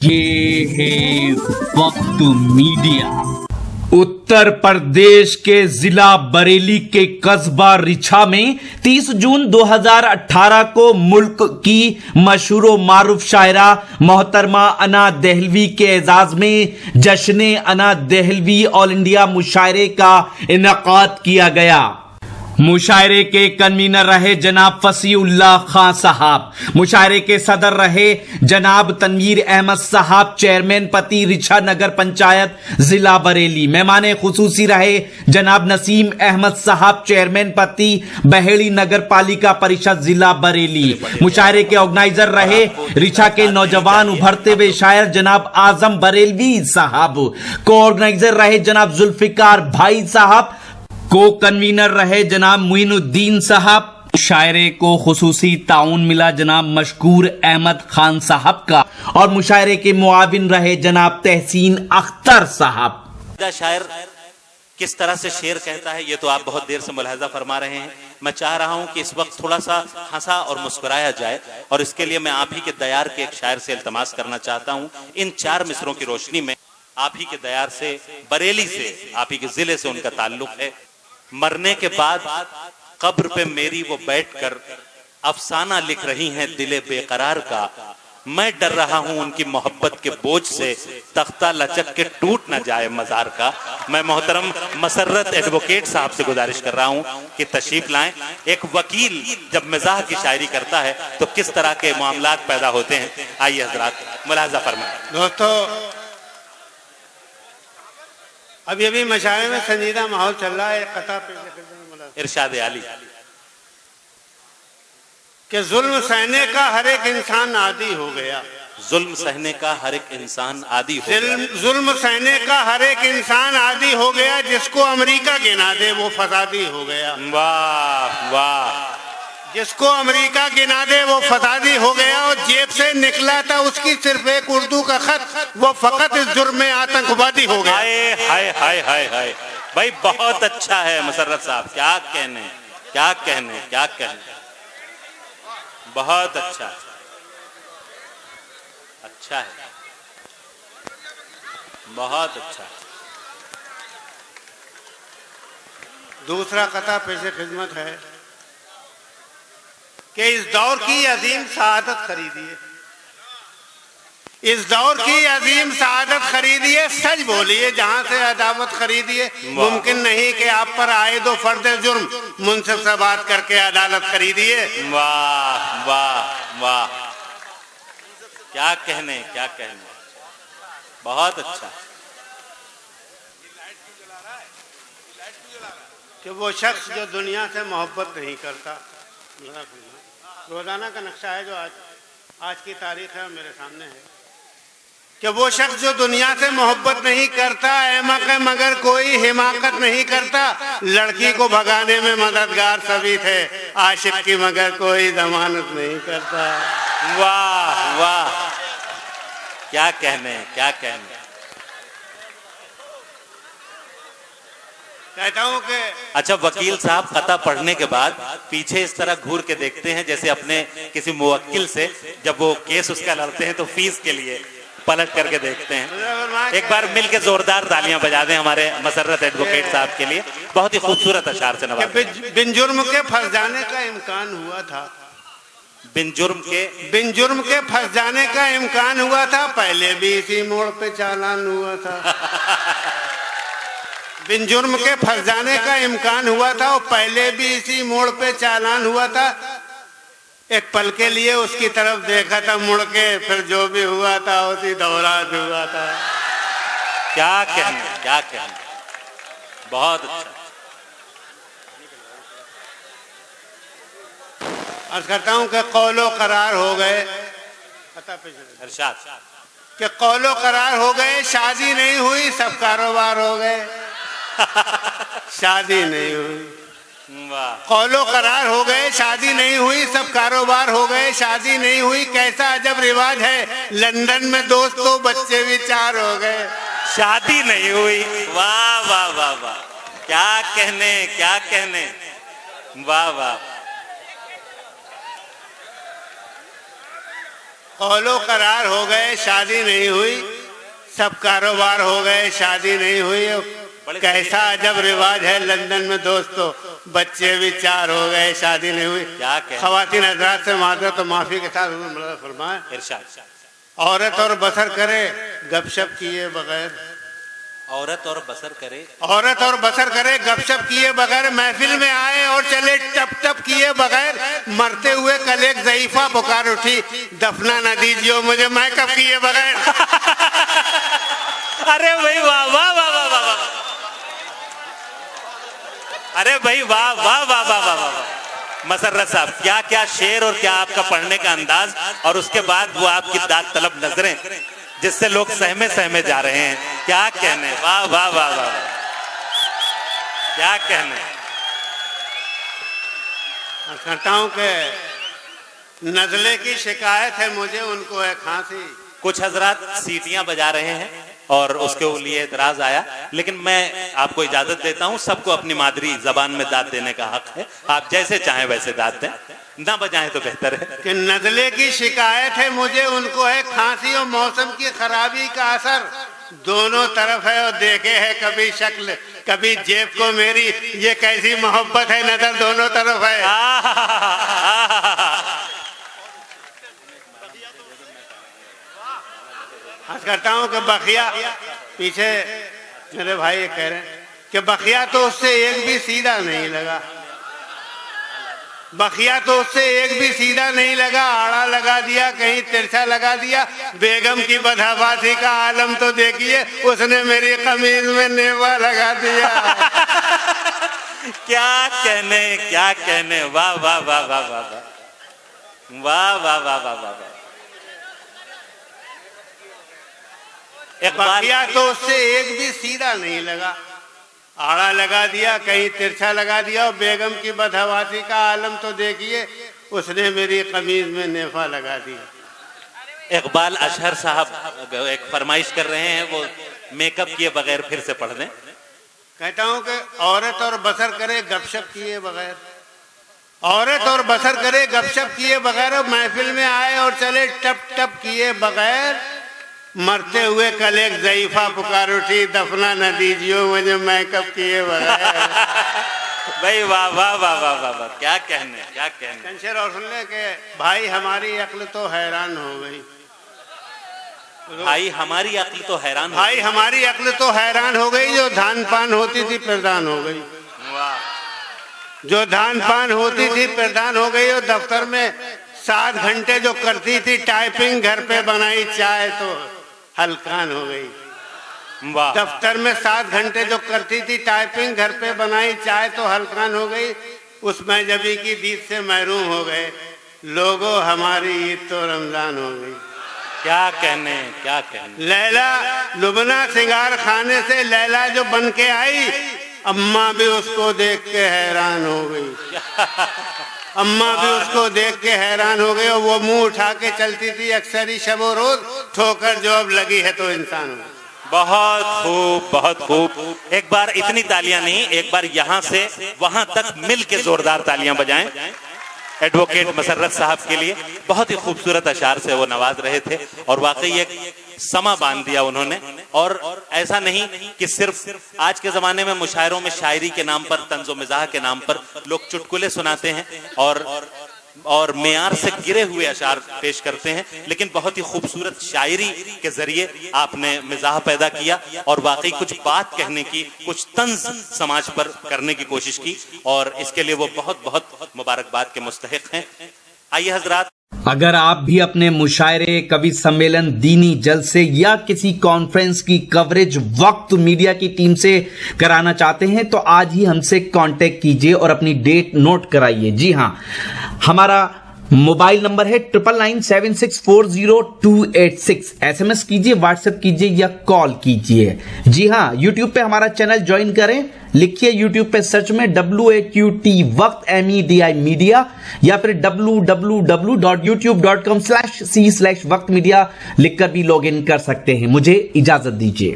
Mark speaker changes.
Speaker 1: ये है वक्त मीडिया। उत्तर प्रदेश के जिला बरेली के कस्बा रिछा में 30 जून 2018 को मुल्क की मशहूर मारूफ शायरा मोहतरमा अना दहलवी के एजाज में जश्न अना दहलवी ऑल इंडिया मुशायरे का इनेकाद किया गया। मुशायरे के कन्वीनर रहे जनाब फसीउल्लाह खां साहब, मुशायरे के सदर रहे जनाब तनवीर अहमद साहब, चेयरमैन पति रिछा नगर पंचायत जिला बरेली। मेहमान खुसूसी रहे जनाब नसीम अहमद साहब, चेयरमैन पति बहेड़ी नगर पालिका परिषद जिला बरेली। मुशायरे के ऑर्गेनाइजर रहे रिछा के नौजवान उभरते हुए शायर जनाब आजम बरेलवी साहब, को ऑर्गेनाइजर रहे जनाब जुल्फिकार भाई साहब, को कन्वीनर रहे जनाब मुइनुद्दीन साहब। शायरे को खुसूसी ताउन मिला जनाब मशकूर अहमद खान साहब का और मुशायरे के मुआविन रहे जनाब तहसीन अख्तर साहब।
Speaker 2: शायर किस तरह से शेर कहता है ये तो आप बहुत देर से मुलाहजा फरमा रहे हैं। मैं चाह रहा हूं कि इस वक्त थोड़ा सा हंसा और मुस्कुराया जाए और इसके लिए मैं आप ही के दयार के एक शायर से इल्तमास करना चाहता हूं। इन चार मिसरों की रोशनी में आप ही के दयार से, बरेली से, आप ही के जिले से उनका ताल्लुक है। मरने के बाद कब्र पे मेरी वो बैठकर अफसाना लिख रही हैं दिले बेकरार का। मैं डर रहा हूं उनकी मोहब्बत के बोझ से तख्ता लचक के टूट न जाए मजार का। मैं मोहतरम मसर्रत एडवोकेट साहब से गुजारिश कर रहा हूं कि तशरीफ लाएं। एक वकील जब मिजाह की शायरी करता है तो किस तरह के मामलात पैदा होते हैं, आइए हजरात मुलाहजा फरमाएं।
Speaker 3: दोस्तों, अभी अभी मशायरे में संजीदा माहौल चल रहा है। कथा पे
Speaker 2: इरशाद आली
Speaker 3: कि जुल्म सहने का हर एक इंसान आदी हो गया।
Speaker 2: जुल्म सहने का हर एक इंसान आदी हो गया।
Speaker 3: जुल्म सहने का हर एक इंसान आदी हो गया। जिसको अमेरिका गिना दे वो फसादी हो गया।
Speaker 2: वाह वाह।
Speaker 3: जिसको अमेरिका गिना दे वो फसादी हो गया। और जेब से निकला था उसकी सिर्फ एक उर्दू का खत, वो फकत इस जुर्म में आतंकवादी हो गया।
Speaker 2: हाय हाय हाय हाय हाय। भाई बहुत अच्छा है मसर्रत साहब, क्या कहने क्या कहने क्या कहने। बहुत अच्छा, अच्छा है, बहुत अच्छा।
Speaker 3: दूसरा कथा पेशे खिदमत है कि इस दौर की अजीम सआदत खरीदिए, इस दौर की अजीम सआदत खरीदिए। सच बोलिए जहां से अदावत खरीदिए। मुमकिन नहीं कि आप पर आए दो फर्द जुर्म मुनसिफ से बात करके अदालत खरीदिए।
Speaker 2: वाह वाह वाह, क्या कहने क्या कहने, बहुत अच्छा।
Speaker 3: कि वो शख्स जो दुनिया से मोहब्बत नहीं करता, रोजाना का नक्शा है जो आज की तारीख है मेरे सामने है, कि वो शख्स जो दुनिया से मोहब्बत नहीं करता, अहमक है मगर कोई हिमाकत नहीं करता। लड़की को भगाने में मददगार सभी थे, आशिक की मगर कोई जमानत नहीं करता।
Speaker 2: वाह वाह, क्या कहने क्या कहने।
Speaker 3: कहता हूँ कि
Speaker 2: अच्छा वकील साहब खता पढ़ने के बाद पीछे इस तरह घूर के देखते हैं जैसे अपने किसी मुवक्किल से जब वो केस उसका लड़ते हैं तो फीस के लिए पलट करके देखते हैं। एक बार मिलके जोरदार तालियां बजा दें हमारे मसर्रत एडवोकेट साहब के लिए। बहुत ही खूबसूरत अशार से नवाज़ें।
Speaker 3: बिन जुर्म के फंस जाने का इम्कान हुआ था,
Speaker 2: बिन जुर्म के
Speaker 3: फंस जाने का इम्कान हुआ था। पहले भी इसी मोड़ पे चालान हुआ था। बिन जुर्म के फंस जाने का इम्कान हुआ था और पहले भी इसी मोड़ पे चालान हुआ था। एक पल के लिए उसकी तरफ देखा था मुड़ के, फिर जो भी हुआ था उसी दौरान हुआ था।
Speaker 2: क्या कहने क्या कहने, बहुत अच्छा।
Speaker 3: अर्ज करता हूँ कि कौलो करार हो गए,
Speaker 2: इरशाद
Speaker 3: कि कौलो करार हो गए, शादी नहीं हुई सब कारोबार हो गए। शादी नहीं हुई, कौलो करार हो गए, शादी नहीं हुई सब कारोबार हो गए। शादी नहीं हुई कैसा अजब रिवाज है, लंदन में दोस्तों बच्चे भी 4 हो गए।
Speaker 2: शादी नहीं हुई, वाह वाह वाह वाह, क्या कहने क्या कहने, वाह वाह।
Speaker 3: औलो करार हो गए, शादी नहीं हुई, सब कारोबार हो गए, शादी नहीं हुई। कैसा अजब रिवाज है लंदन में दोस्तों, बच्चे भी 4 हो गए, शादी नहीं हुई।
Speaker 2: क्या
Speaker 3: खवातीन हजरात से माजरत तो माफी के साथ फरमाए,
Speaker 2: इरशाद।
Speaker 3: औरत और बसर करे गपशप किए बगैर,
Speaker 2: औरत और बसर करे,
Speaker 3: औरत और बसर करे गपशप किए बगैर, महफिल में आए और चले टप टप किए बगैर, मरते हुए कल एक ज़ईफा पुकार उठी, दफना न दीजिए मुझे मैकअप किए बगैर।
Speaker 2: अरे भाई वाह वाह वाह वाह वाह वाह, अरे भाई वाह वाह वाह वाह वाह वाह। मसर्रत साहब, क्या क्या शेर और क्या आपका पढ़ने का अंदाज, और उसके बाद वो आपकी दाद तलब नजरें जिससे लोग सहमे सहमे जा रहे हैं। क्या कहने, वाह वाह वाह वाह, क्या कहने।
Speaker 3: करता हूँ कि नजले की शिकायत है मुझे, उनको है खांसी।
Speaker 2: कुछ हजरात सीटियां बजा रहे हैं और उसके लिए एतराज आया, लेकिन मैं आपको इजाजत देता हूं, सबको अपनी मादरी जबान में दाद देने का हक है, आप जैसे चाहें वैसे दाद दें, ना बजाएं तो बेहतर है।
Speaker 3: कि नजले की शिकायत है मुझे, उनको है खांसी और मौसम की खराबी का असर, दोनों तरफ है और देखे है कभी शक्ल कभी जेब को मेरी, ये कैसी मोहब्बत है, नजर दोनों तरफ है। आज करता हूँ कि बखिया, पीछे मेरे भाई ये कह रहे हैं कि बखिया तो उससे एक भी सीधा नहीं लगा, बखिया तो उससे एक भी सीधा नहीं लगा, आड़ा लगा दिया, कहीं तिरछा लगा दिया, बेगम की बदहवासी का आलम तो देखिए, उसने मेरी कमीज में नेवा लगा दिया।
Speaker 2: क्या कहने, क्या कहने, वाह वाह वाह वाह वाह वाह वाह वाह वाह वाह।
Speaker 3: बखिया तो उससे एक भी सीधा नहीं लगा, आड़ा लगा दिया, कहीं तिरछा लगा दिया, और बेगम की बदहवासी का आलम तो देखिए, उसने मेरी कमीज में नेफा लगा दिया।
Speaker 2: इकबाल अशहर साहब एक फरमाइश कर रहे हैं, वो मेकअप किए बगैर फिर से पढ़ दें।
Speaker 3: कहता हूँ कि औरत और बसर करे गपशप किए बगैर, औरत और बसर करे गपशप किए बगैर, और महफिल में आए और चले टप टप किए बगैर, मरते हुए कल एक ज़ईफा पुकार उठी, दफना न दीजिए मुझे मैकअप किए बगैर।
Speaker 2: भाई वाह वाह वाह वाह वाह वाह, क्या कहने, क्या कहने।
Speaker 3: शेर और सुन ले कि भाई हमारी अक्ल तो हैरान हो गई,
Speaker 2: भाई हमारी अक्ल तो हैरान,
Speaker 3: भाई हमारी अक्ल तो हैरान हो गई, जो धान पान होती थी प्रधान हो गई, जो धान पान होती थी प्रधान हो गई, और दफ्तर में 7 घंटे जो करती थी टाइपिंग, घर पे बनाई चाय तो हलकान हो गई। दफ्तर में 7 घंटे जो करती थी टाइपिंग, घर पे बनाई चाय तो हलकान हो गई, उसमें जबी की दीद से महरूम हो गए, लोगों हमारी ईद तो रमजान हो गई।
Speaker 2: क्या कहने, क्या कहने।
Speaker 3: लैला लुबना सिंगार खाने से लैला जो बन के आई, अम्मा भी उसको देख के हैरान हो गई, अम्मा भी उसको देख के हैरान हो गई, और वो मुंह उठा के चलती थी अक्सर ही शबो रोज, ठोकर जो अब लगी है तो इंसान हो।
Speaker 2: बहुत खूब, बहुत खूब। एक बार इतनी तालियां नहीं, एक बार यहाँ से वहां तक मिल के जोरदार तालियां बजाएं एडवोकेट मसर्रत साहब के लिए। बहुत ही खूबसूरत अशार से वो नवाज रहे थे, और वाकई एक समा बांध दिया उन्होंने। और ऐसा नहीं कि सिर्फ आज के जमाने में मुशायरों में शायरी के नाम पर, तंज़ो मिज़ाह के नाम पर लोग चुटकुले सुनाते हैं और मेयार से गिरे हुए अशार पेश करते हैं, लेकिन बहुत ही खूबसूरत शायरी के जरिए आपने मिजाह पैदा किया, और वाकई कुछ बात कहने की, कुछ तंज समाज पर करने की कोशिश की, और इसके लिए वो बहुत बहुत मुबारकबाद के मुस्तहिक हैं। आइए हजरात,
Speaker 1: अगर आप भी अपने मुशायरे, कवि सम्मेलन, दीनी जलसे या किसी कॉन्फ्रेंस की कवरेज वक्त मीडिया की टीम से कराना चाहते हैं तो आज ही हमसे कांटेक्ट कीजिए और अपनी डेट नोट कराइए। जी हां, हमारा मोबाइल नंबर है 9997640286। SMS कीजिए, व्हाट्सएप कीजिए या कॉल कीजिए। जी हां, यूट्यूब पे हमारा चैनल ज्वाइन करें, लिखिए यूट्यूब पे सर्च में WAQT वक्त MEDI मीडिया, या फिर www.youtube.com/c/वक्त मीडिया लिखकर भी लॉग इन कर सकते हैं। मुझे इजाजत दीजिए।